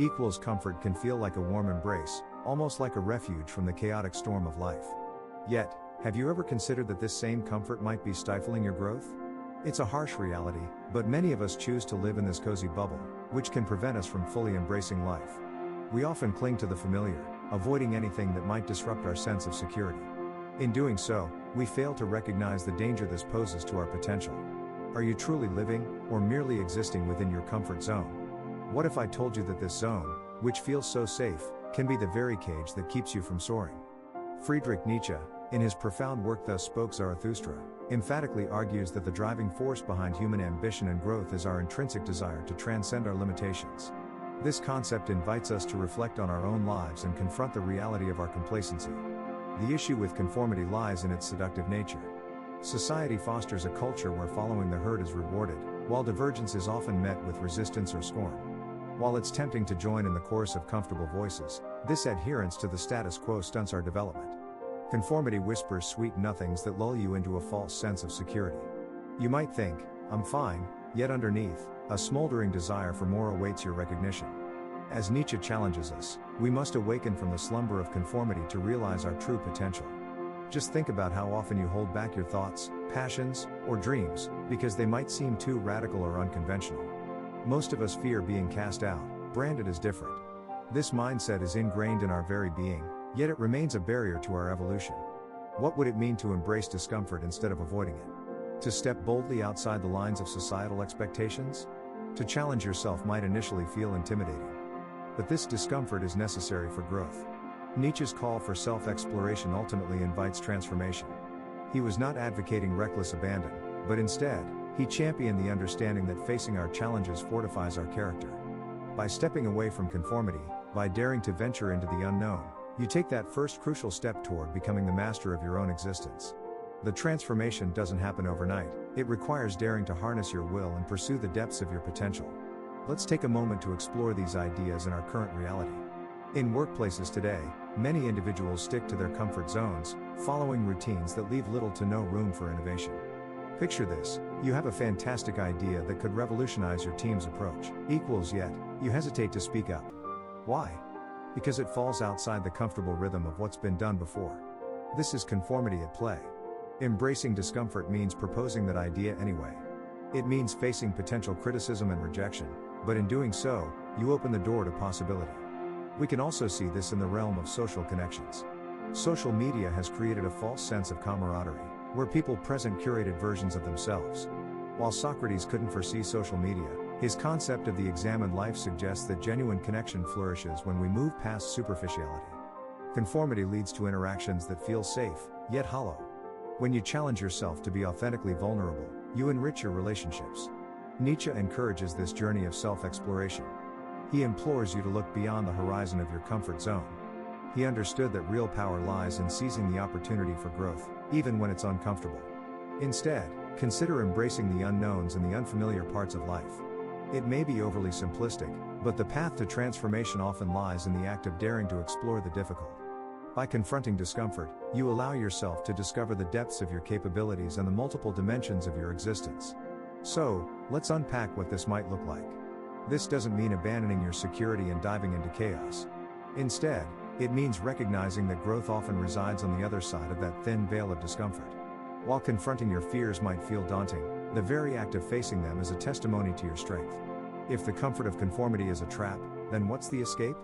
equals comfort can feel like a warm embrace, almost like a refuge from the chaotic storm of life. Yet, have you ever considered that this same comfort might be stifling your growth? It's a harsh reality, but many of us choose to live in this cozy bubble, which can prevent us from fully embracing life. We often cling to the familiar, avoiding anything that might disrupt our sense of security. In doing so, we fail to recognize the danger this poses to our potential. Are you truly living, or merely existing within your comfort zone? What if I told you that this zone, which feels so safe, can be the very cage that keeps you from soaring? Friedrich Nietzsche, in his profound work Thus Spoke Zarathustra, emphatically argues that the driving force behind human ambition and growth is our intrinsic desire to transcend our limitations. This concept invites us to reflect on our own lives and confront the reality of our complacency. The issue with conformity lies in its seductive nature. Society fosters a culture where following the herd is rewarded, while divergence is often met with resistance or scorn. While it's tempting to join in the chorus of comfortable voices, this adherence to the status quo stunts our development. Conformity whispers sweet nothings that lull you into a false sense of security. You might think, "I'm fine," yet underneath, a smoldering desire for more awaits your recognition. As Nietzsche challenges us, we must awaken from the slumber of conformity to realize our true potential. Just think about how often you hold back your thoughts, passions, or dreams, because they might seem too radical or unconventional. Most of us fear being cast out, branded as different. This mindset is ingrained in our very being, yet it remains a barrier to our evolution. What would it mean to embrace discomfort instead of avoiding it? To step boldly outside the lines of societal expectations? To challenge yourself might initially feel intimidating. But this discomfort is necessary for growth. Nietzsche's call for self-exploration ultimately invites transformation. He was not advocating reckless abandon, but instead, he championed the understanding that facing our challenges fortifies our character. By stepping away from conformity, by daring to venture into the unknown, you take that first crucial step toward becoming the master of your own existence. The transformation doesn't happen overnight, it requires daring to harness your will and pursue the depths of your potential. Let's take a moment to explore these ideas in our current reality. In workplaces today, many individuals stick to their comfort zones, following routines that leave little to no room for innovation. Picture this: you have a fantastic idea that could revolutionize your team's approach, yet, you hesitate to speak up. Why? Because it falls outside the comfortable rhythm of what's been done before. This is conformity at play. Embracing discomfort means proposing that idea anyway. It means facing potential criticism and rejection, but in doing so, you open the door to possibility. We can also see this in the realm of social connections. Social media has created a false sense of camaraderie, where people present curated versions of themselves. While Socrates couldn't foresee social media, his concept of the examined life suggests that genuine connection flourishes when we move past superficiality. Conformity leads to interactions that feel safe, yet hollow. When you challenge yourself to be authentically vulnerable, you enrich your relationships. Nietzsche encourages this journey of self-exploration. He implores you to look beyond the horizon of your comfort zone. He understood that real power lies in seizing the opportunity for growth, even when it's uncomfortable. Instead, consider embracing the unknowns and the unfamiliar parts of life. It may be overly simplistic, but the path to transformation often lies in the act of daring to explore the difficult. By confronting discomfort, you allow yourself to discover the depths of your capabilities and the multiple dimensions of your existence. So, let's unpack what this might look like. This doesn't mean abandoning your security and diving into chaos. Instead, it means recognizing that growth often resides on the other side of that thin veil of discomfort. While confronting your fears might feel daunting, the very act of facing them is a testimony to your strength. If the comfort of conformity is a trap, then what's the escape?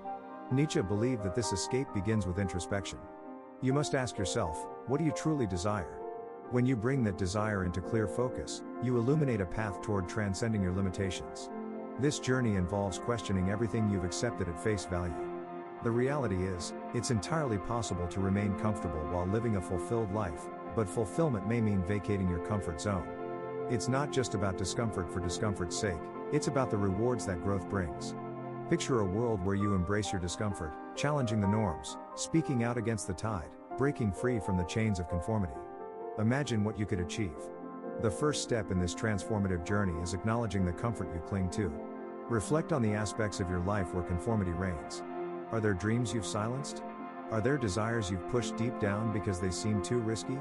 Nietzsche believed that this escape begins with introspection. You must ask yourself, what do you truly desire? When you bring that desire into clear focus, you illuminate a path toward transcending your limitations. This journey involves questioning everything you've accepted at face value. The reality is, it's entirely possible to remain comfortable while living a fulfilled life, but fulfillment may mean vacating your comfort zone. It's not just about discomfort for discomfort's sake, it's about the rewards that growth brings. Picture a world where you embrace your discomfort, challenging the norms, speaking out against the tide, breaking free from the chains of conformity. Imagine what you could achieve. The first step in this transformative journey is acknowledging the comfort you cling to. Reflect on the aspects of your life where conformity reigns. Are there dreams you've silenced? Are there desires you've pushed deep down because they seem too risky?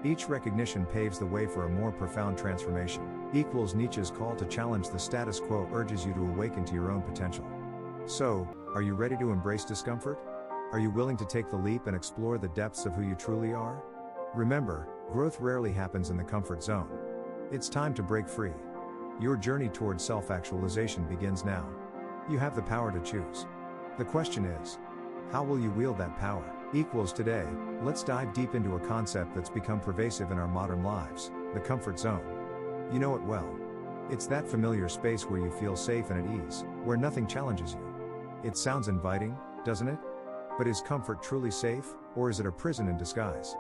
Each recognition paves the way for a more profound transformation. Nietzsche's call to challenge the status quo urges you to awaken to your own potential. So, are you ready to embrace discomfort? Are you willing to take the leap and explore the depths of who you truly are? Remember, growth rarely happens in the comfort zone. It's time to break free. Your journey towards self-actualization begins now. You have the power to choose. The question is, how will you wield that power? Today, let's dive deep into a concept that's become pervasive in our modern lives, the comfort zone. You know it well. It's that familiar space where you feel safe and at ease, where nothing challenges you. It sounds inviting, doesn't it? But is comfort truly safe, or is it a prison in disguise?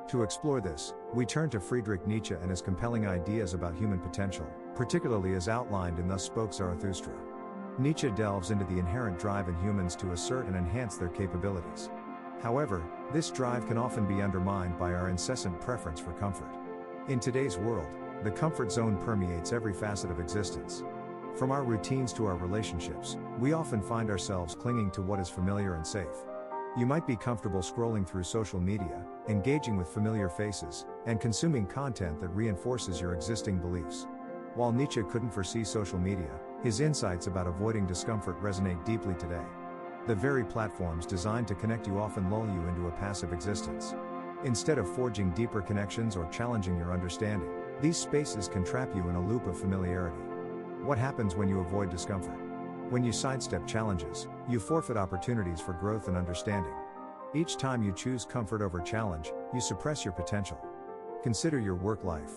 To explore this, we turn to Friedrich Nietzsche and his compelling ideas about human potential, particularly as outlined in Thus Spoke Zarathustra. Nietzsche delves into the inherent drive in humans to assert and enhance their capabilities. However, this drive can often be undermined by our incessant preference for comfort. In today's world, the comfort zone permeates every facet of existence. From our routines to our relationships, we often find ourselves clinging to what is familiar and safe. You might be comfortable scrolling through social media, engaging with familiar faces, and consuming content that reinforces your existing beliefs. While Nietzsche couldn't foresee social media, his insights about avoiding discomfort resonate deeply today. The very platforms designed to connect you often lull you into a passive existence. Instead of forging deeper connections or challenging your understanding, these spaces can trap you in a loop of familiarity. What happens when you avoid discomfort? When you sidestep challenges, you forfeit opportunities for growth and understanding. Each time you choose comfort over challenge, you suppress your potential. Consider your work life.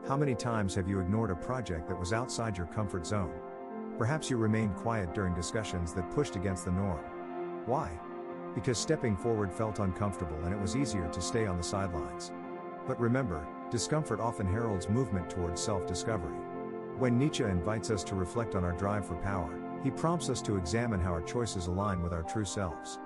How many times have you ignored a project that was outside your comfort zone? Perhaps you remained quiet during discussions that pushed against the norm. Why? Because stepping forward felt uncomfortable and it was easier to stay on the sidelines. But remember, discomfort often heralds movement towards self-discovery. When Nietzsche invites us to reflect on our drive for power, he prompts us to examine how our choices align with our true selves.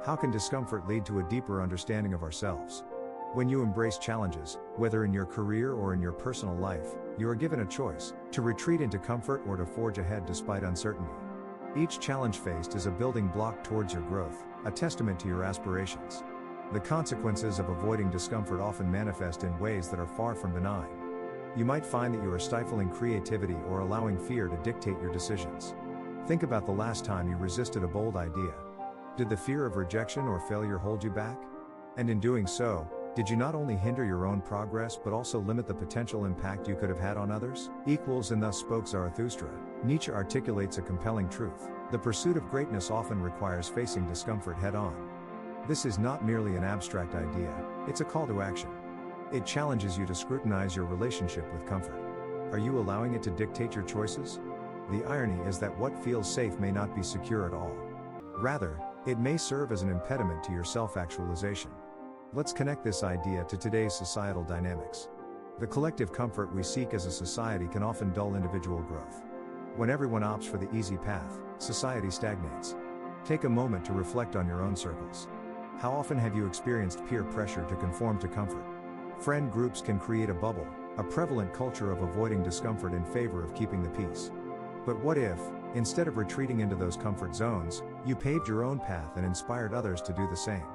How can discomfort lead to a deeper understanding of ourselves? When you embrace challenges, whether in your career or in your personal life, you are given a choice, to retreat into comfort or to forge ahead despite uncertainty. Each challenge faced is a building block towards your growth, a testament to your aspirations. The consequences of avoiding discomfort often manifest in ways that are far from benign. You might find that you are stifling creativity or allowing fear to dictate your decisions. Think about the last time you resisted a bold idea. Did the fear of rejection or failure hold you back? And in doing so, did you not only hinder your own progress but also limit the potential impact you could have had on others? In Thus Spoke Zarathustra, Nietzsche articulates a compelling truth. The pursuit of greatness often requires facing discomfort head-on. This is not merely an abstract idea, it's a call to action. It challenges you to scrutinize your relationship with comfort. Are you allowing it to dictate your choices? The irony is that what feels safe may not be secure at all. Rather, it may serve as an impediment to your self-actualization. Let's connect this idea to today's societal dynamics. The collective comfort we seek as a society can often dull individual growth. When everyone opts for the easy path, society stagnates. Take a moment to reflect on your own circles. How often have you experienced peer pressure to conform to comfort? Friend groups can create a bubble, a prevalent culture of avoiding discomfort in favor of keeping the peace. But what if, instead of retreating into those comfort zones, you paved your own path and inspired others to do the same?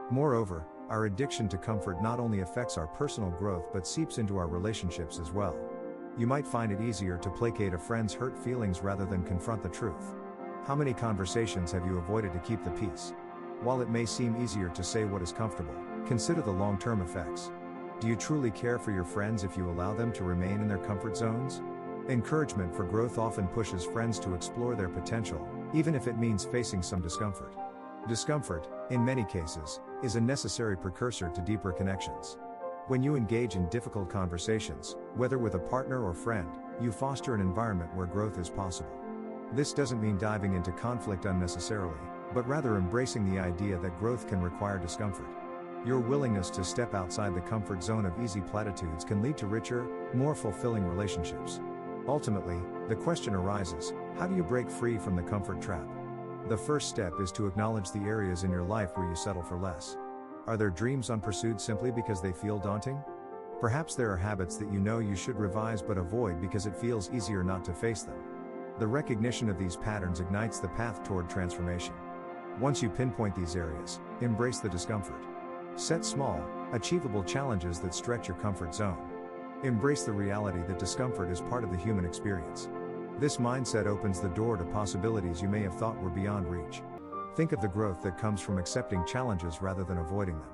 Moreover, our addiction to comfort not only affects our personal growth but seeps into our relationships as well. You might find it easier to placate a friend's hurt feelings rather than confront the truth. How many conversations have you avoided to keep the peace? While it may seem easier to say what is comfortable, consider the long-term effects. Do you truly care for your friends if you allow them to remain in their comfort zones? Encouragement for growth often pushes friends to explore their potential, even if it means facing some discomfort. Discomfort, in many cases, is a necessary precursor to deeper connections. When you engage in difficult conversations, whether with a partner or friend, you foster an environment where growth is possible. This doesn't mean diving into conflict unnecessarily, but rather embracing the idea that growth can require discomfort. Your willingness to step outside the comfort zone of easy platitudes can lead to richer, more fulfilling relationships. Ultimately, the question arises, how do you break free from the comfort trap? The first step is to acknowledge the areas in your life where you settle for less. Are there dreams unpursued simply because they feel daunting? Perhaps there are habits that you know you should revise but avoid because it feels easier not to face them. The recognition of these patterns ignites the path toward transformation. Once you pinpoint these areas, embrace the discomfort. Set small, achievable challenges that stretch your comfort zone. Embrace the reality that discomfort is part of the human experience. This mindset opens the door to possibilities you may have thought were beyond reach. Think of the growth that comes from accepting challenges rather than avoiding them.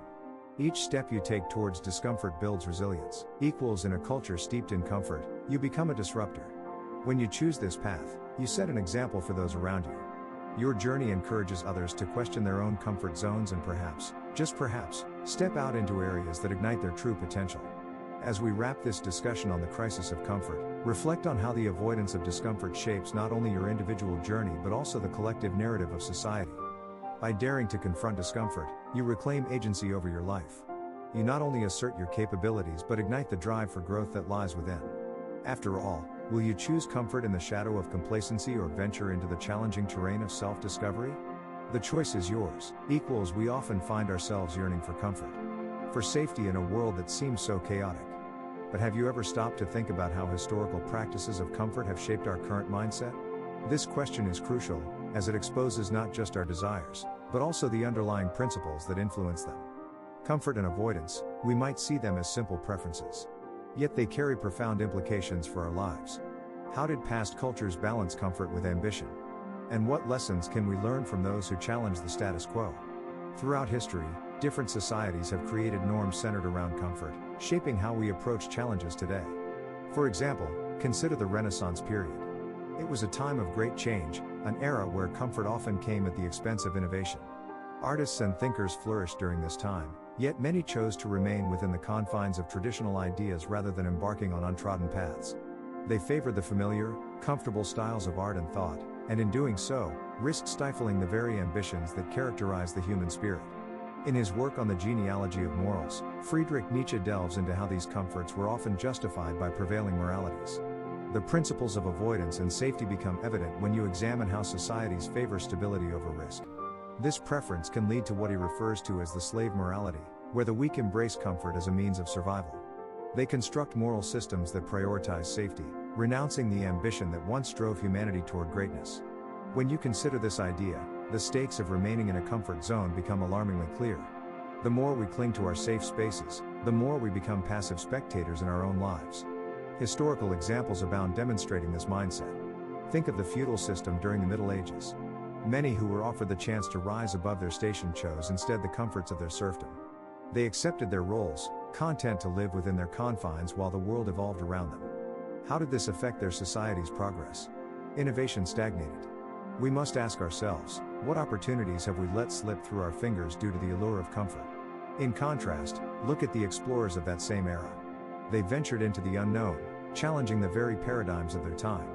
Each step you take towards discomfort builds resilience. In a culture steeped in comfort, you become a disruptor. When you choose this path, you set an example for those around you. Your journey encourages others to question their own comfort zones and perhaps, just perhaps, step out into areas that ignite their true potential. As we wrap this discussion on the crisis of comfort, reflect on how the avoidance of discomfort shapes not only your individual journey but also the collective narrative of society. By daring to confront discomfort, you reclaim agency over your life. You not only assert your capabilities but ignite the drive for growth that lies within. After all, will you choose comfort in the shadow of complacency or venture into the challenging terrain of self-discovery? The choice is yours. We often find ourselves yearning for comfort, for safety in a world that seems so chaotic. But have you ever stopped to think about how historical practices of comfort have shaped our current mindset? This question is crucial, as it exposes not just our desires, but also the underlying principles that influence them. Comfort and avoidance, we might see them as simple preferences. Yet they carry profound implications for our lives. How did past cultures balance comfort with ambition? And what lessons can we learn from those who challenge the status quo? Throughout history, different societies have created norms centered around comfort, shaping how we approach challenges today. For example, consider the Renaissance period. It was a time of great change, an era where comfort often came at the expense of innovation. Artists and thinkers flourished during this time, yet many chose to remain within the confines of traditional ideas rather than embarking on untrodden paths. They favored the familiar, comfortable styles of art and thought, and in doing so, risked stifling the very ambitions that characterize the human spirit. In his work on the Genealogy of Morals, Friedrich Nietzsche delves into how these comforts were often justified by prevailing moralities. The principles of avoidance and safety become evident when you examine how societies favor stability over risk. This preference can lead to what he refers to as the slave morality, where the weak embrace comfort as a means of survival. They construct moral systems that prioritize safety, renouncing the ambition that once drove humanity toward greatness. When you consider this idea, the stakes of remaining in a comfort zone become alarmingly clear. The more we cling to our safe spaces, the more we become passive spectators in our own lives. Historical examples abound demonstrating this mindset. Think of the feudal system during the Middle Ages. Many who were offered the chance to rise above their station chose instead the comforts of their serfdom. They accepted their roles, content to live within their confines while the world evolved around them. How did this affect their society's progress? Innovation stagnated. We must ask ourselves, what opportunities have we let slip through our fingers due to the allure of comfort? In contrast, look at the explorers of that same era. They ventured into the unknown, challenging the very paradigms of their time.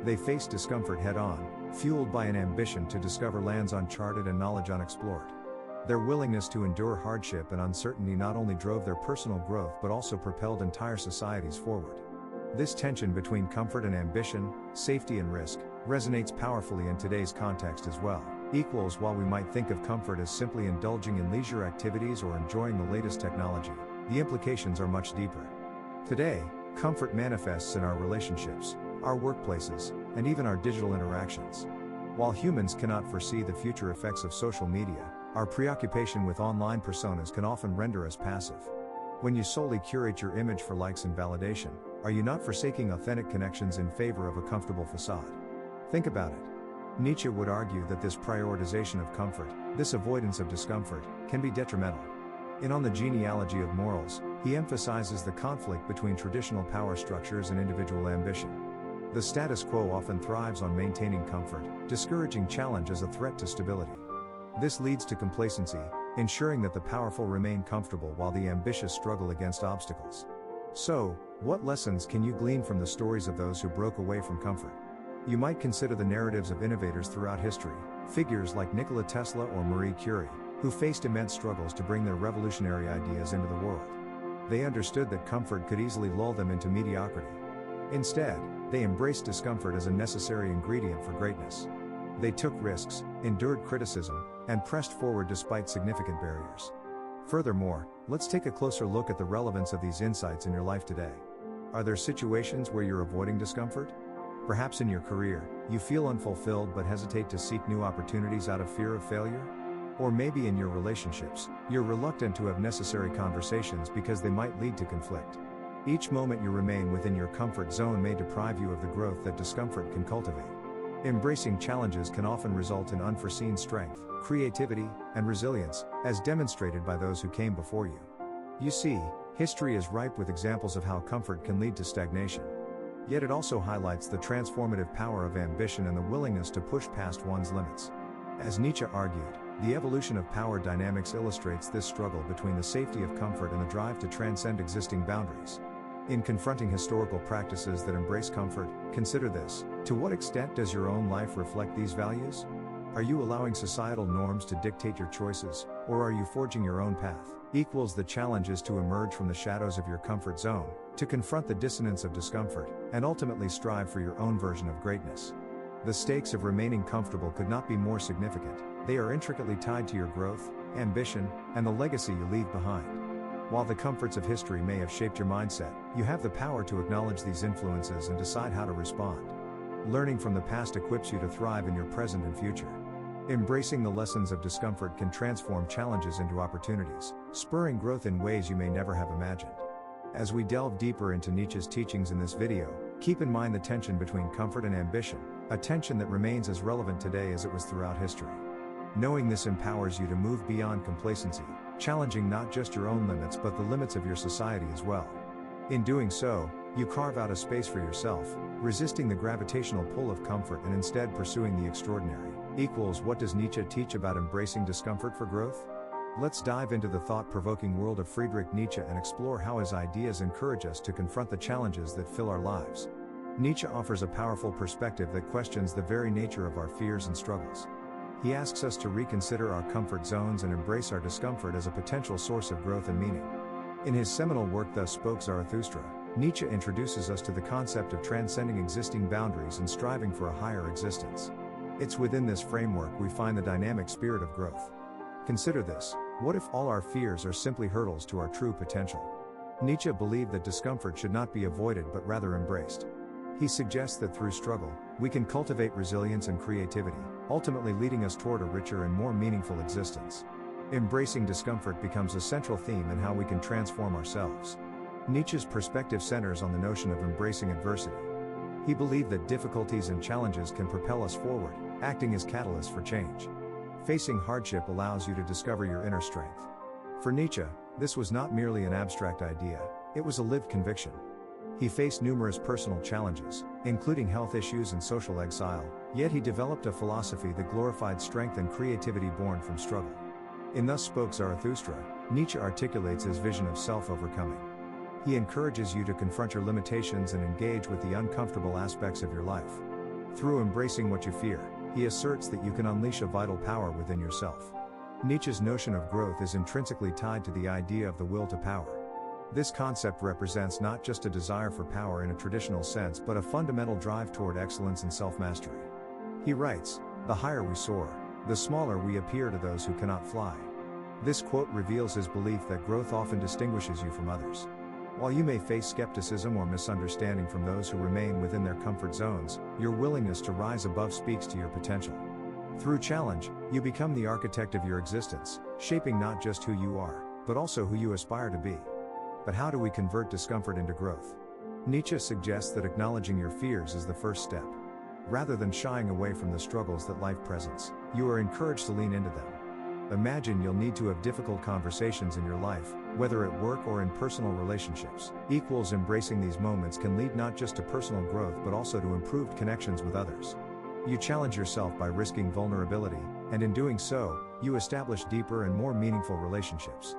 They faced discomfort head-on, fueled by an ambition to discover lands uncharted and knowledge unexplored. Their willingness to endure hardship and uncertainty not only drove their personal growth but also propelled entire societies forward. This tension between comfort and ambition, safety and risk, resonates powerfully in today's context as well. While we might think of comfort as simply indulging in leisure activities or enjoying the latest technology, the implications are much deeper. Today, comfort manifests in our relationships, our workplaces, and even our digital interactions. While humans cannot foresee the future effects of social media, our preoccupation with online personas can often render us passive. When you solely curate your image for likes and validation, are you not forsaking authentic connections in favor of a comfortable facade? Think about it. Nietzsche would argue that this prioritization of comfort, this avoidance of discomfort, can be detrimental. On the Genealogy of Morals, he emphasizes the conflict between traditional power structures and individual ambition. The status quo often thrives on maintaining comfort, discouraging challenge as a threat to stability. This leads to complacency, ensuring that the powerful remain comfortable while the ambitious struggle against obstacles. So, what lessons can you glean from the stories of those who broke away from comfort? You might consider the narratives of innovators throughout history, figures like Nikola Tesla or Marie Curie, who faced immense struggles to bring their revolutionary ideas into the world. They understood that comfort could easily lull them into mediocrity. Instead, they embraced discomfort as a necessary ingredient for greatness. They took risks, endured criticism, and pressed forward despite significant barriers. Furthermore, let's take a closer look at the relevance of these insights in your life today. Are there situations where you're avoiding discomfort? Perhaps in your career, you feel unfulfilled but hesitate to seek new opportunities out of fear of failure? Or maybe in your relationships, you're reluctant to have necessary conversations because they might lead to conflict. Each moment you remain within your comfort zone may deprive you of the growth that discomfort can cultivate. Embracing challenges can often result in unforeseen strength, creativity, and resilience, as demonstrated by those who came before you. You see, history is ripe with examples of how comfort can lead to stagnation. Yet it also highlights the transformative power of ambition and the willingness to push past one's limits. As Nietzsche argued, the evolution of power dynamics illustrates this struggle between the safety of comfort and the drive to transcend existing boundaries. In confronting historical practices that embrace comfort, consider this: to what extent does your own life reflect these values? Are you allowing societal norms to dictate your choices, or are you forging your own path? The challenge is to emerge from the shadows of your comfort zone, to confront the dissonance of discomfort, and ultimately strive for your own version of greatness. The stakes of remaining comfortable could not be more significant. They are intricately tied to your growth, ambition, and the legacy you leave behind. While the comforts of history may have shaped your mindset, you have the power to acknowledge these influences and decide how to respond. Learning from the past equips you to thrive in your present and future. Embracing the lessons of discomfort can transform challenges into opportunities, spurring growth in ways you may never have imagined. As we delve deeper into Nietzsche's teachings in this video, keep in mind the tension between comfort and ambition, a tension that remains as relevant today as it was throughout history. Knowing this empowers you to move beyond complacency, challenging not just your own limits but the limits of your society as well. In doing so, you carve out a space for yourself, resisting the gravitational pull of comfort and instead pursuing the extraordinary. What does Nietzsche teach about embracing discomfort for growth? Let's dive into the thought-provoking world of Friedrich Nietzsche and explore how his ideas encourage us to confront the challenges that fill our lives. Nietzsche offers a powerful perspective that questions the very nature of our fears and struggles. He asks us to reconsider our comfort zones and embrace our discomfort as a potential source of growth and meaning. In his seminal work Thus Spoke Zarathustra, Nietzsche introduces us to the concept of transcending existing boundaries and striving for a higher existence. It's within this framework we find the dynamic spirit of growth. Consider this: what if all our fears are simply hurdles to our true potential? Nietzsche believed that discomfort should not be avoided but rather embraced. He suggests that through struggle, we can cultivate resilience and creativity, ultimately leading us toward a richer and more meaningful existence. Embracing discomfort becomes a central theme in how we can transform ourselves. Nietzsche's perspective centers on the notion of embracing adversity. He believed that difficulties and challenges can propel us forward, acting as catalysts for change. Facing hardship allows you to discover your inner strength. For Nietzsche, this was not merely an abstract idea, it was a lived conviction. He faced numerous personal challenges, including health issues and social exile, yet he developed a philosophy that glorified strength and creativity born from struggle. In Thus Spoke Zarathustra, Nietzsche articulates his vision of self-overcoming. He encourages you to confront your limitations and engage with the uncomfortable aspects of your life. Through embracing what you fear, he asserts that you can unleash a vital power within yourself. Nietzsche's notion of growth is intrinsically tied to the idea of the will to power. This concept represents not just a desire for power in a traditional sense but a fundamental drive toward excellence and self-mastery. He writes, "The higher we soar, the smaller we appear to those who cannot fly." This quote reveals his belief that growth often distinguishes you from others. While you may face skepticism or misunderstanding from those who remain within their comfort zones, your willingness to rise above speaks to your potential. Through challenge, you become the architect of your existence, shaping not just who you are, but also who you aspire to be. But how do we convert discomfort into growth? Nietzsche suggests that acknowledging your fears is the first step. Rather than shying away from the struggles that life presents, you are encouraged to lean into them. Imagine you'll need to have difficult conversations in your life, whether at work or in personal relationships. Embracing these moments can lead not just to personal growth but also to improved connections with others. You challenge yourself by risking vulnerability, and in doing so, you establish deeper and more meaningful relationships.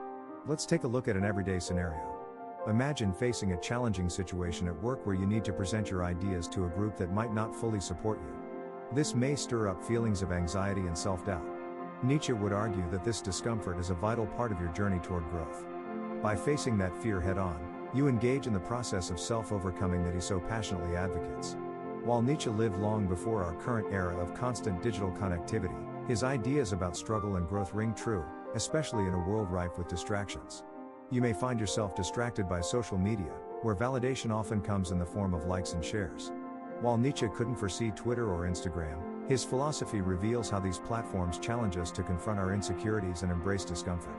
Let's take a look at an everyday scenario. Imagine facing a challenging situation at work where you need to present your ideas to a group that might not fully support you. This may stir up feelings of anxiety and self-doubt. Nietzsche would argue that this discomfort is a vital part of your journey toward growth. By facing that fear head-on, you engage in the process of self-overcoming that he so passionately advocates. While Nietzsche lived long before our current era of constant digital connectivity, his ideas about struggle and growth ring true, especially in a world rife with distractions. You may find yourself distracted by social media, where validation often comes in the form of likes and shares. While Nietzsche couldn't foresee Twitter or Instagram, his philosophy reveals how these platforms challenge us to confront our insecurities and embrace discomfort.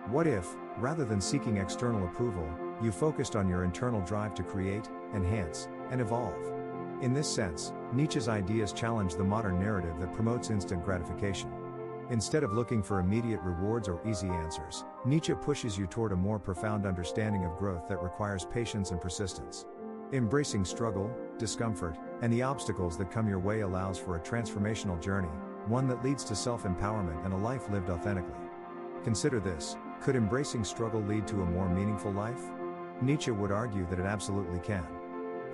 What if, rather than seeking external approval, you focused on your internal drive to create, enhance, and evolve? In this sense, Nietzsche's ideas challenge the modern narrative that promotes instant gratification. Instead of looking for immediate rewards or easy answers, Nietzsche pushes you toward a more profound understanding of growth that requires patience and persistence. Embracing struggle, discomfort, and the obstacles that come your way allows for a transformational journey, one that leads to self-empowerment and a life lived authentically. Consider this: could embracing struggle lead to a more meaningful life? Nietzsche would argue that it absolutely can.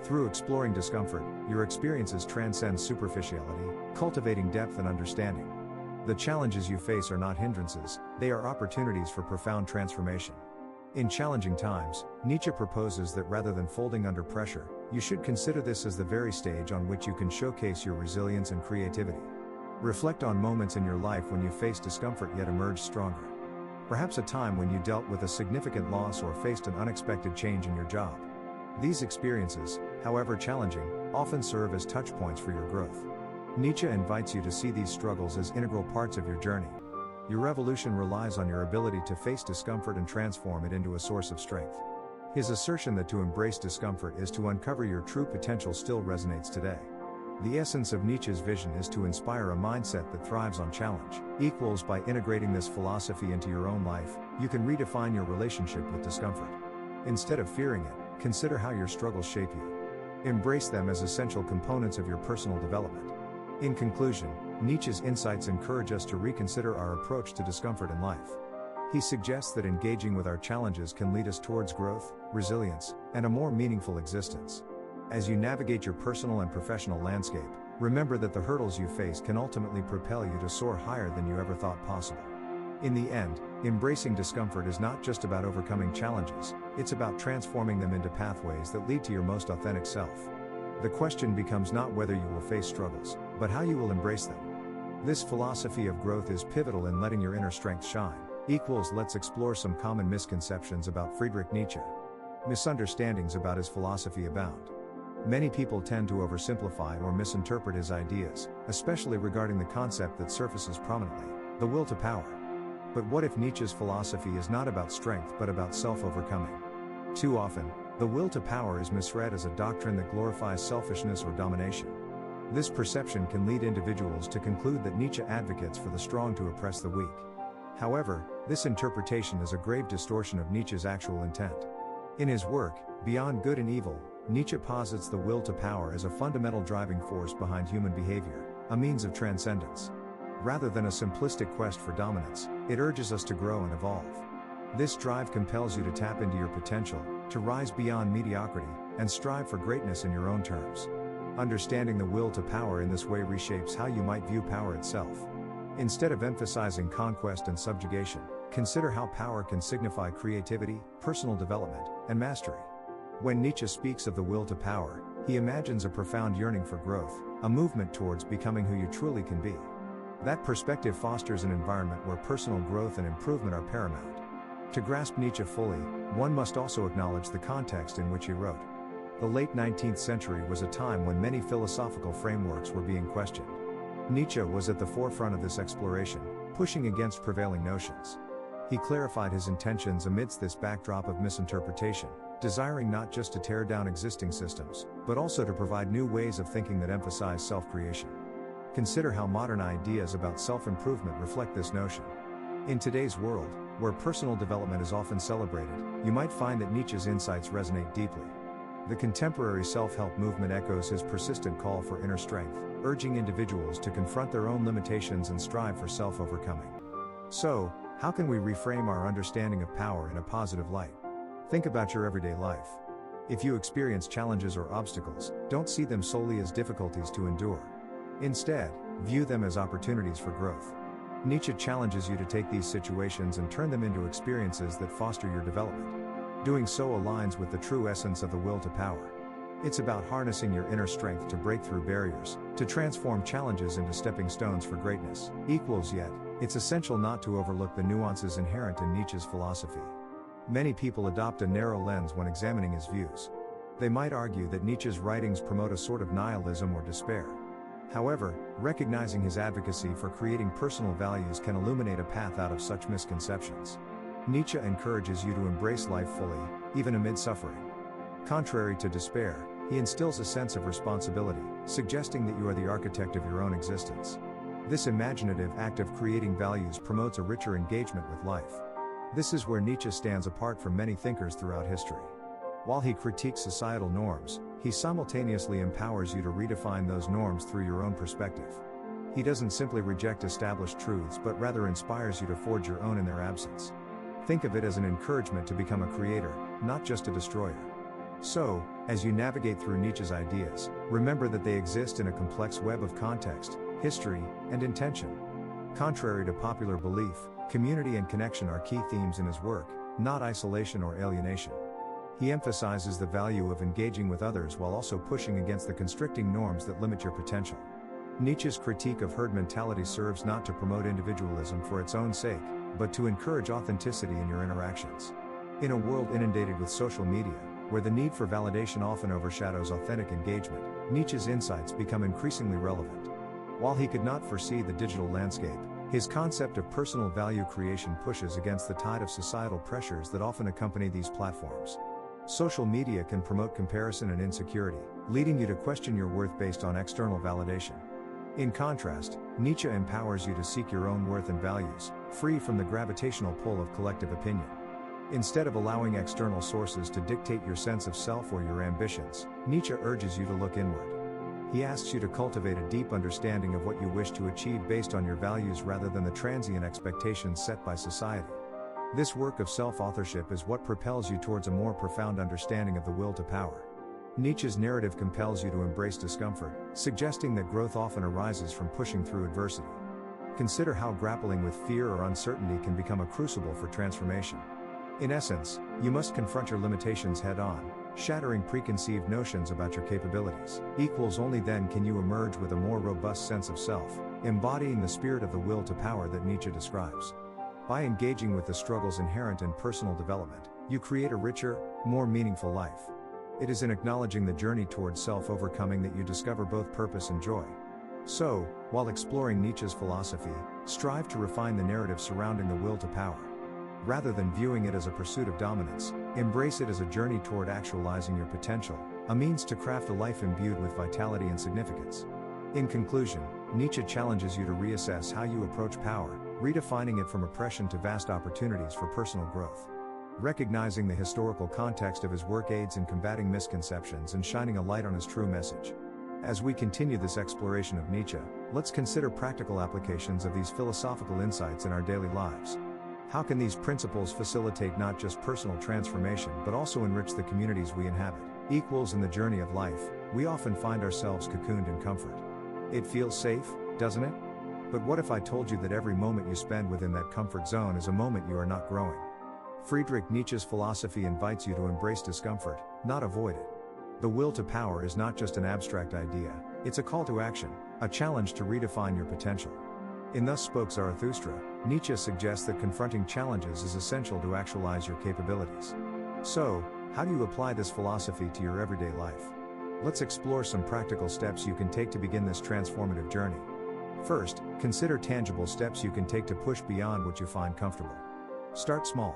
Through exploring discomfort, your experiences transcend superficiality, cultivating depth and understanding. The challenges you face are not hindrances, they are opportunities for profound transformation. In challenging times, Nietzsche proposes that rather than folding under pressure, you should consider this as the very stage on which you can showcase your resilience and creativity. Reflect on moments in your life when you faced discomfort yet emerged stronger. Perhaps a time when you dealt with a significant loss or faced an unexpected change in your job. These experiences, however challenging, often serve as touch points for your growth. Nietzsche invites you to see these struggles as integral parts of your journey. Your evolution relies on your ability to face discomfort and transform it into a source of strength. His assertion that to embrace discomfort is to uncover your true potential still resonates today. The essence of Nietzsche's vision is to inspire a mindset that thrives on challenge. By integrating this philosophy into your own life, you can redefine your relationship with discomfort. Instead of fearing it, consider how your struggles shape you. Embrace them as essential components of your personal development. In conclusion, Nietzsche's insights encourage us to reconsider our approach to discomfort in life. He suggests that engaging with our challenges can lead us towards growth, resilience, and a more meaningful existence. As you navigate your personal and professional landscape, remember that the hurdles you face can ultimately propel you to soar higher than you ever thought possible. In the end, embracing discomfort is not just about overcoming challenges, it's about transforming them into pathways that lead to your most authentic self. The question becomes not whether you will face struggles, but how you will embrace them. This philosophy of growth is pivotal in letting your inner strength shine. Let's explore some common misconceptions about Friedrich Nietzsche. Misunderstandings about his philosophy abound. Many people tend to oversimplify or misinterpret his ideas, especially regarding the concept that surfaces prominently, the will to power. But what if Nietzsche's philosophy is not about strength but about self-overcoming? Too often, the will to power is misread as a doctrine that glorifies selfishness or domination. This perception can lead individuals to conclude that Nietzsche advocates for the strong to oppress the weak. However, this interpretation is a grave distortion of Nietzsche's actual intent. In his work, Beyond Good and Evil, Nietzsche posits the will to power as a fundamental driving force behind human behavior, a means of transcendence. Rather than a simplistic quest for dominance, it urges us to grow and evolve. This drive compels you to tap into your potential, to rise beyond mediocrity, and strive for greatness in your own terms. Understanding the will to power in this way reshapes how you might view power itself. Instead of emphasizing conquest and subjugation, consider how power can signify creativity, personal development, and mastery. When Nietzsche speaks of the will to power, he imagines a profound yearning for growth, a movement towards becoming who you truly can be. That perspective fosters an environment where personal growth and improvement are paramount. To grasp Nietzsche fully, one must also acknowledge the context in which he wrote. The late 19th century was a time when many philosophical frameworks were being questioned. Nietzsche was at the forefront of this exploration, pushing against prevailing notions. He clarified his intentions amidst this backdrop of misinterpretation, desiring not just to tear down existing systems, but also to provide new ways of thinking that emphasize self-creation. Consider how modern ideas about self-improvement reflect this notion. In today's world, where personal development is often celebrated, you might find that Nietzsche's insights resonate deeply. The contemporary self-help movement echoes his persistent call for inner strength, urging individuals to confront their own limitations and strive for self-overcoming. So, how can we reframe our understanding of power in a positive light? Think about your everyday life. If you experience challenges or obstacles, don't see them solely as difficulties to endure. Instead, view them as opportunities for growth. Nietzsche challenges you to take these situations and turn them into experiences that foster your development. Doing so aligns with the true essence of the will to power. It's about harnessing your inner strength to break through barriers, to transform challenges into stepping stones for greatness. Yet, it's essential not to overlook the nuances inherent in Nietzsche's philosophy. Many people adopt a narrow lens when examining his views. They might argue that Nietzsche's writings promote a sort of nihilism or despair. However, recognizing his advocacy for creating personal values can illuminate a path out of such misconceptions. Nietzsche encourages you to embrace life fully, even amid suffering. Contrary to despair, he instills a sense of responsibility, suggesting that you are the architect of your own existence. This imaginative act of creating values promotes a richer engagement with life. This is where Nietzsche stands apart from many thinkers throughout history. While he critiques societal norms, he simultaneously empowers you to redefine those norms through your own perspective. He doesn't simply reject established truths but rather inspires you to forge your own in their absence. Think of it as an encouragement to become a creator, not just a destroyer. So, as you navigate through Nietzsche's ideas, remember that they exist in a complex web of context, history, and intention. Contrary to popular belief, community and connection are key themes in his work, not isolation or alienation. He emphasizes the value of engaging with others while also pushing against the constricting norms that limit your potential. Nietzsche's critique of herd mentality serves not to promote individualism for its own sake, but to encourage authenticity in your interactions. In a world inundated with social media, where the need for validation often overshadows authentic engagement, Nietzsche's insights become increasingly relevant. While he could not foresee the digital landscape, his concept of personal value creation pushes against the tide of societal pressures that often accompany these platforms. Social media can promote comparison and insecurity, leading you to question your worth based on external validation. In contrast, Nietzsche empowers you to seek your own worth and values, free from the gravitational pull of collective opinion. Instead of allowing external sources to dictate your sense of self or your ambitions, Nietzsche urges you to look inward. He asks you to cultivate a deep understanding of what you wish to achieve based on your values rather than the transient expectations set by society. This work of self-authorship is what propels you towards a more profound understanding of the will to power. Nietzsche's narrative compels you to embrace discomfort, suggesting that growth often arises from pushing through adversity. Consider how grappling with fear or uncertainty can become a crucible for transformation. In essence, you must confront your limitations head-on, shattering preconceived notions about your capabilities. Only then can you emerge with a more robust sense of self, embodying the spirit of the will to power that Nietzsche describes. By engaging with the struggles inherent in personal development, you create a richer, more meaningful life. It is in acknowledging the journey towards self-overcoming that you discover both purpose and joy. So, while exploring Nietzsche's philosophy, strive to refine the narrative surrounding the will to power. Rather than viewing it as a pursuit of dominance, embrace it as a journey toward actualizing your potential, a means to craft a life imbued with vitality and significance. In conclusion, Nietzsche challenges you to reassess how you approach power, redefining it from oppression to vast opportunities for personal growth. Recognizing the historical context of his work aids in combating misconceptions and shining a light on his true message. As we continue this exploration of Nietzsche, let's consider practical applications of these philosophical insights in our daily lives. How can these principles facilitate not just personal transformation but also enrich the communities we inhabit? In the journey of life, we often find ourselves cocooned in comfort. It feels safe, doesn't it? But what if I told you that every moment you spend within that comfort zone is a moment you are not growing? Friedrich Nietzsche's philosophy invites you to embrace discomfort, not avoid it. The will to power is not just an abstract idea, it's a call to action, a challenge to redefine your potential. In Thus Spoke Zarathustra, Nietzsche suggests that confronting challenges is essential to actualize your capabilities. So, how do you apply this philosophy to your everyday life? Let's explore some practical steps you can take to begin this transformative journey. First, consider tangible steps you can take to push beyond what you find comfortable. Start small.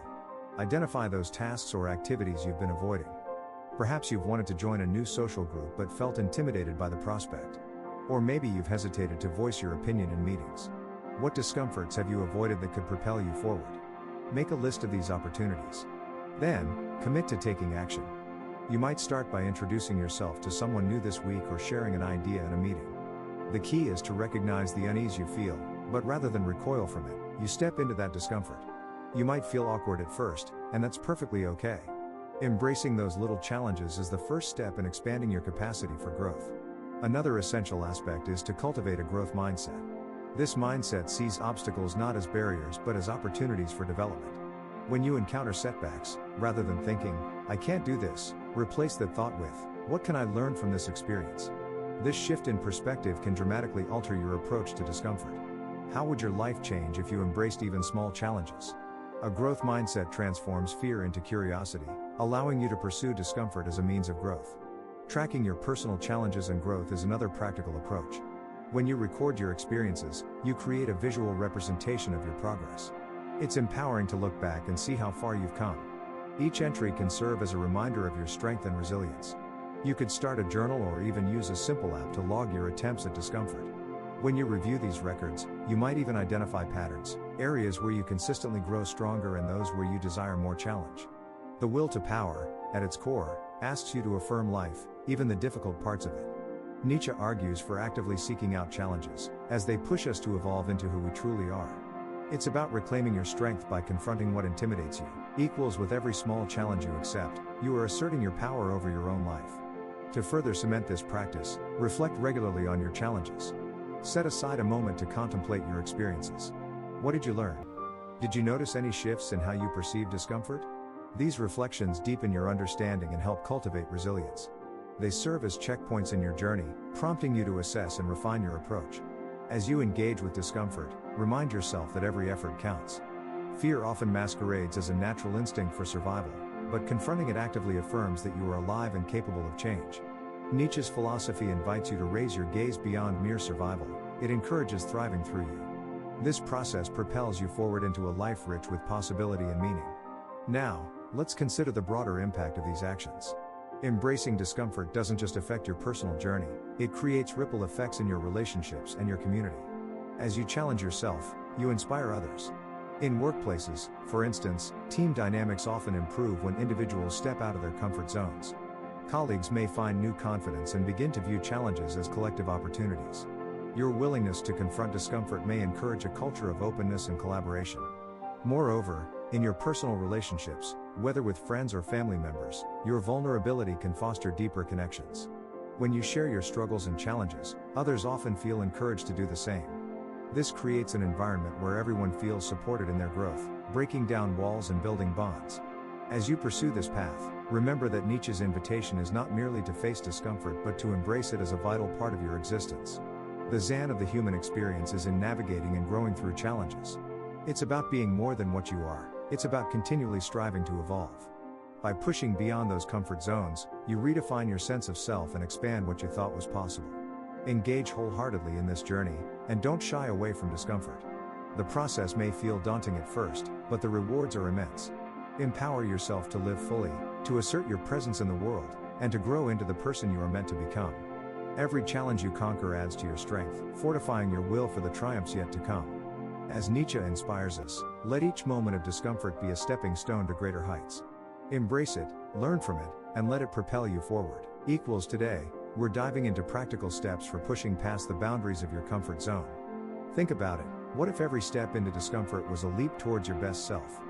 Identify those tasks or activities you've been avoiding. Perhaps you've wanted to join a new social group but felt intimidated by the prospect. Or maybe you've hesitated to voice your opinion in meetings. What discomforts have you avoided that could propel you forward? Make a list of these opportunities. Then, commit to taking action. You might start by introducing yourself to someone new this week or sharing an idea in a meeting. The key is to recognize the unease you feel, but rather than recoil from it, you step into that discomfort. You might feel awkward at first, and that's perfectly okay. Embracing those little challenges is the first step in expanding your capacity for growth. Another essential aspect is to cultivate a growth mindset. This mindset sees obstacles not as barriers but as opportunities for development. When you encounter setbacks, rather than thinking, "I can't do this," replace that thought with, "What can I learn from this experience?" This shift in perspective can dramatically alter your approach to discomfort. How would your life change if you embraced even small challenges? A growth mindset transforms fear into curiosity, allowing you to pursue discomfort as a means of growth. Tracking your personal challenges and growth is another practical approach. When you record your experiences, you create a visual representation of your progress. It's empowering to look back and see how far you've come. Each entry can serve as a reminder of your strength and resilience. You could start a journal or even use a simple app to log your attempts at discomfort. When you review these records, you might even identify patterns, areas where you consistently grow stronger and those where you desire more challenge. The will to power, at its core, asks you to affirm life, even the difficult parts of it. Nietzsche argues for actively seeking out challenges, as they push us to evolve into who we truly are. It's about reclaiming your strength by confronting what intimidates you. Equals with every small challenge you accept, you are asserting your power over your own life. To further cement this practice, reflect regularly on your challenges. Set aside a moment to contemplate your experiences. What did you learn? Did you notice any shifts in how you perceive discomfort? These reflections deepen your understanding and help cultivate resilience. They serve as checkpoints in your journey, prompting you to assess and refine your approach. As you engage with discomfort, remind yourself that every effort counts. Fear often masquerades as a natural instinct for survival, but confronting it actively affirms that you are alive and capable of change. Nietzsche's philosophy invites you to raise your gaze beyond mere survival. It encourages thriving through you. This process propels you forward into a life rich with possibility and meaning. Now, let's consider the broader impact of these actions. Embracing discomfort doesn't just affect your personal journey, it creates ripple effects in your relationships and your community. As you challenge yourself, you inspire others. In workplaces, for instance, team dynamics often improve when individuals step out of their comfort zones. Colleagues may find new confidence and begin to view challenges as collective opportunities. Your willingness to confront discomfort may encourage a culture of openness and collaboration. Moreover, in your personal relationships, whether with friends or family members, your vulnerability can foster deeper connections. When you share your struggles and challenges, others often feel encouraged to do the same. This creates an environment where everyone feels supported in their growth, breaking down walls and building bonds. As you pursue this path, remember that Nietzsche's invitation is not merely to face discomfort but to embrace it as a vital part of your existence. The Zen of the human experience is in navigating and growing through challenges. It's about being more than what you are, it's about continually striving to evolve. By pushing beyond those comfort zones, you redefine your sense of self and expand what you thought was possible. Engage wholeheartedly in this journey, and don't shy away from discomfort. The process may feel daunting at first, but the rewards are immense. Empower yourself to live fully, to assert your presence in the world, and to grow into the person you are meant to become. Every challenge you conquer adds to your strength, fortifying your will for the triumphs yet to come. As Nietzsche inspires us, let each moment of discomfort be a stepping stone to greater heights. Embrace it, learn from it, and let it propel you forward. Today, we're diving into practical steps for pushing past the boundaries of your comfort zone. Think about it, what if every step into discomfort was a leap towards your best self?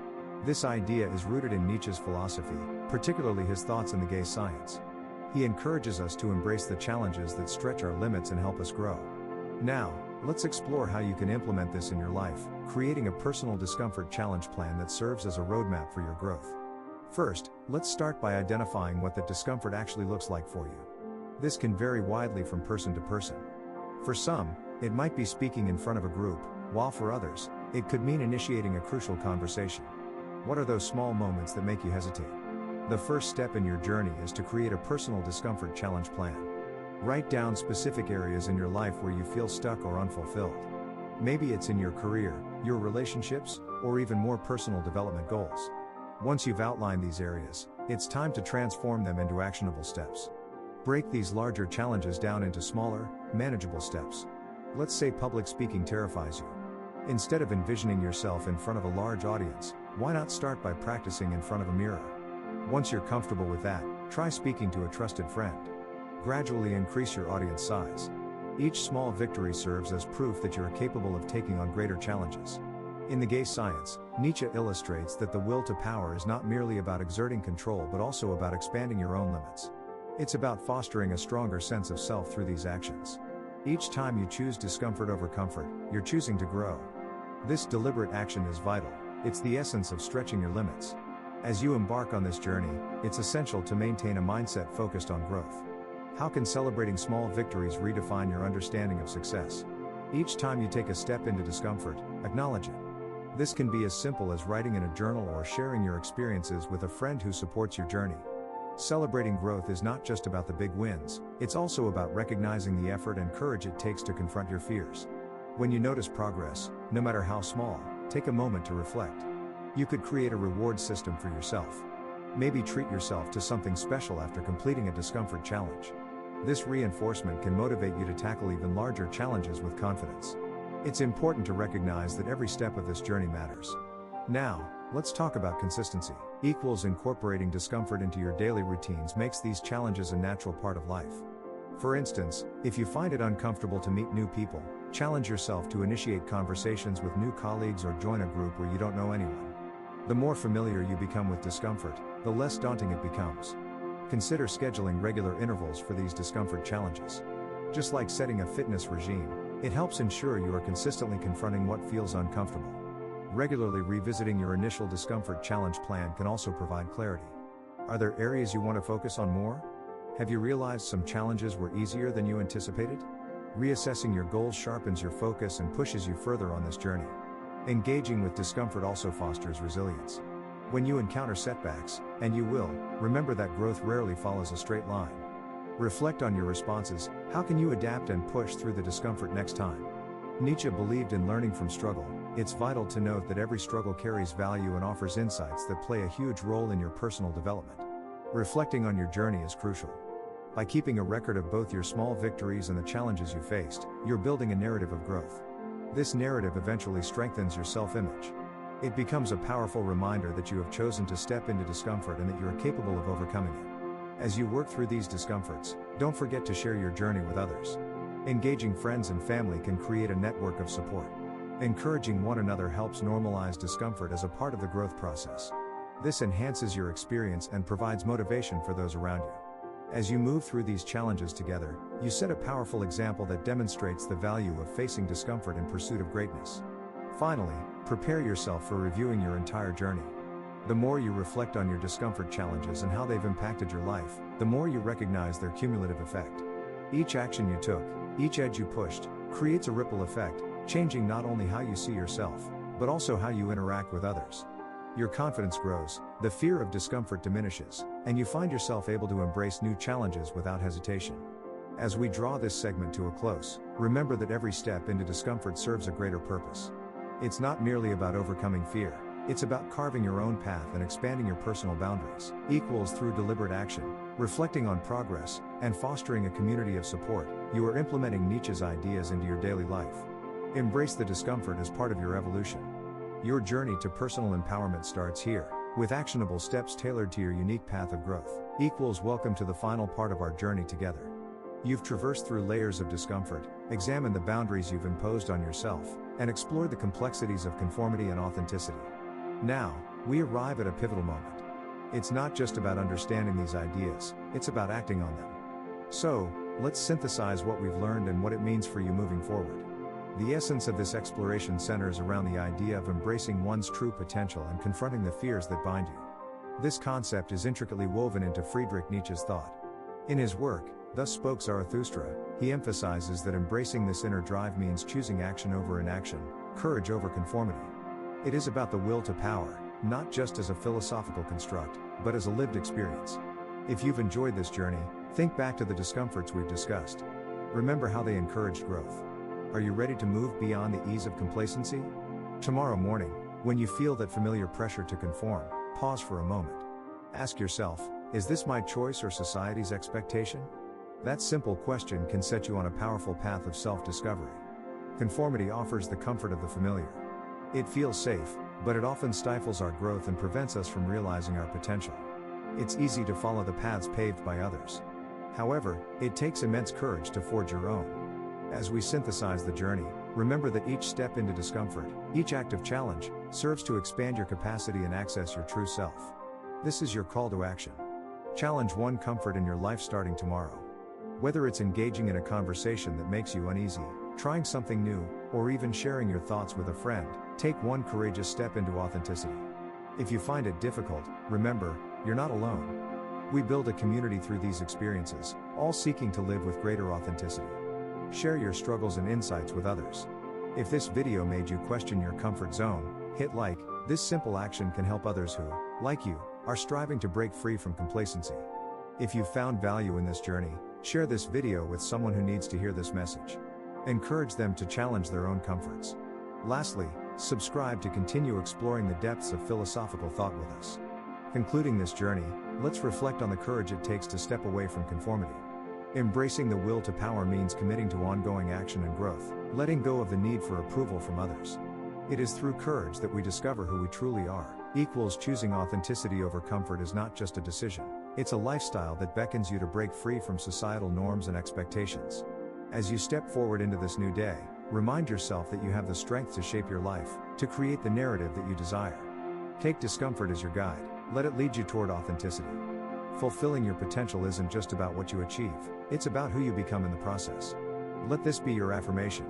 This idea is rooted in Nietzsche's philosophy, particularly his thoughts in the gay science. He encourages us to embrace the challenges that stretch our limits and help us grow. Now, let's explore how you can implement this in your life, creating a personal discomfort challenge plan that serves as a roadmap for your growth. First, let's start by identifying what that discomfort actually looks like for you. This can vary widely from person to person. For some, it might be speaking in front of a group, while for others, it could mean initiating a crucial conversation. What are those small moments that make you hesitate? The first step in your journey is to create a personal discomfort challenge plan. Write down specific areas in your life where you feel stuck or unfulfilled. Maybe it's in your career, your relationships, or even more personal development goals. Once you've outlined these areas, it's time to transform them into actionable steps. Break these larger challenges down into smaller, manageable steps. Let's say public speaking terrifies you. Instead of envisioning yourself in front of a large audience, why not start by practicing in front of a mirror? Once you're comfortable with that, try speaking to a trusted friend. Gradually increase your audience size. Each small victory serves as proof that you're capable of taking on greater challenges. In the gay science, Nietzsche illustrates that the will to power is not merely about exerting control but also about expanding your own limits. It's about fostering a stronger sense of self through these actions. Each time you choose discomfort over comfort, you're choosing to grow. This deliberate action is vital. It's the essence of stretching your limits. As you embark on this journey, it's essential to maintain a mindset focused on growth. How can celebrating small victories redefine your understanding of success? Each time you take a step into discomfort, acknowledge it. This can be as simple as writing in a journal or sharing your experiences with a friend who supports your journey. Celebrating growth is not just about the big wins, it's also about recognizing the effort and courage it takes to confront your fears. When you notice progress, no matter how small, take a moment to reflect. You could create a reward system for yourself. Maybe treat yourself to something special after completing a discomfort challenge. This reinforcement can motivate you to tackle even larger challenges with confidence. It's important to recognize that every step of this journey matters. Now, let's talk about consistency. Incorporating discomfort into your daily routines makes these challenges a natural part of life. For instance, if you find it uncomfortable to meet new people, challenge yourself to initiate conversations with new colleagues or join a group where you don't know anyone. The more familiar you become with discomfort, the less daunting it becomes. Consider scheduling regular intervals for these discomfort challenges. Just like setting a fitness regime, it helps ensure you are consistently confronting what feels uncomfortable. Regularly revisiting your initial discomfort challenge plan can also provide clarity. Are there areas you want to focus on more? Have you realized some challenges were easier than you anticipated? Reassessing your goals sharpens your focus and pushes you further on this journey. Engaging with discomfort also fosters resilience. When you encounter setbacks, and you will, remember that growth rarely follows a straight line. Reflect on your responses. How can you adapt and push through the discomfort next time? Nietzsche believed in learning from struggle. It's vital to note that every struggle carries value and offers insights that play a huge role in your personal development. Reflecting on your journey is crucial. By keeping a record of both your small victories and the challenges you faced, you're building a narrative of growth. This narrative eventually strengthens your self-image. It becomes a powerful reminder that you have chosen to step into discomfort and that you are capable of overcoming it. As you work through these discomforts, don't forget to share your journey with others. Engaging friends and family can create a network of support. Encouraging one another helps normalize discomfort as a part of the growth process. This enhances your experience and provides motivation for those around you. As you move through these challenges together, you set a powerful example that demonstrates the value of facing discomfort in pursuit of greatness. Finally, prepare yourself for reviewing your entire journey. The more you reflect on your discomfort challenges and how they've impacted your life, the more you recognize their cumulative effect. Each action you took, each edge you pushed, creates a ripple effect, changing not only how you see yourself, but also how you interact with others. Your confidence grows, the fear of discomfort diminishes, and you find yourself able to embrace new challenges without hesitation. As we draw this segment to a close, remember that every step into discomfort serves a greater purpose. It's not merely about overcoming fear, it's about carving your own path and expanding your personal boundaries. Through deliberate action, reflecting on progress, and fostering a community of support, you are implementing Nietzsche's ideas into your daily life. Embrace the discomfort as part of your evolution. Your journey to personal empowerment starts here, with actionable steps tailored to your unique path of growth. Welcome to the final part of our journey together. You've traversed through layers of discomfort, examined the boundaries you've imposed on yourself, and explored the complexities of conformity and authenticity. Now, we arrive at a pivotal moment. It's not just about understanding these ideas, it's about acting on them. So, let's synthesize what we've learned and what it means for you moving forward. The essence of this exploration centers around the idea of embracing one's true potential and confronting the fears that bind you. This concept is intricately woven into Friedrich Nietzsche's thought. In his work, Thus Spoke Zarathustra, he emphasizes that embracing this inner drive means choosing action over inaction, courage over conformity. It is about the will to power, not just as a philosophical construct, but as a lived experience. If you've enjoyed this journey, think back to the discomforts we've discussed. Remember how they encouraged growth. Are you ready to move beyond the ease of complacency? Tomorrow morning, when you feel that familiar pressure to conform, pause for a moment. Ask yourself, is this my choice or society's expectation? That simple question can set you on a powerful path of self-discovery. Conformity offers the comfort of the familiar. It feels safe, but it often stifles our growth and prevents us from realizing our potential. It's easy to follow the paths paved by others. However, it takes immense courage to forge your own. As we synthesize the journey, remember that each step into discomfort, each act of challenge, serves to expand your capacity and access your true self. This is your call to action. Challenge one comfort in your life starting tomorrow. Whether it's engaging in a conversation that makes you uneasy, trying something new, or even sharing your thoughts with a friend, take one courageous step into authenticity. If you find it difficult, remember, you're not alone. We build a community through these experiences, all seeking to live with greater authenticity. Share your struggles and insights with others. If this video made you question your comfort zone, hit like. This simple action can help others who, like you, are striving to break free from complacency. If you found value in this journey, share this video with someone who needs to hear this message. Encourage them to challenge their own comforts. Lastly, subscribe to continue exploring the depths of philosophical thought with us. Concluding this journey, let's reflect on the courage it takes to step away from conformity. Embracing the will to power means committing to ongoing action and growth, letting go of the need for approval from others. It is through courage that we discover who we truly are. Choosing authenticity over comfort is not just a decision, it's a lifestyle that beckons you to break free from societal norms and expectations. As you step forward into this new day, remind yourself that you have the strength to shape your life, to create the narrative that you desire. Take discomfort as your guide, let it lead you toward authenticity. Fulfilling your potential isn't just about what you achieve, it's about who you become in the process. Let this be your affirmation.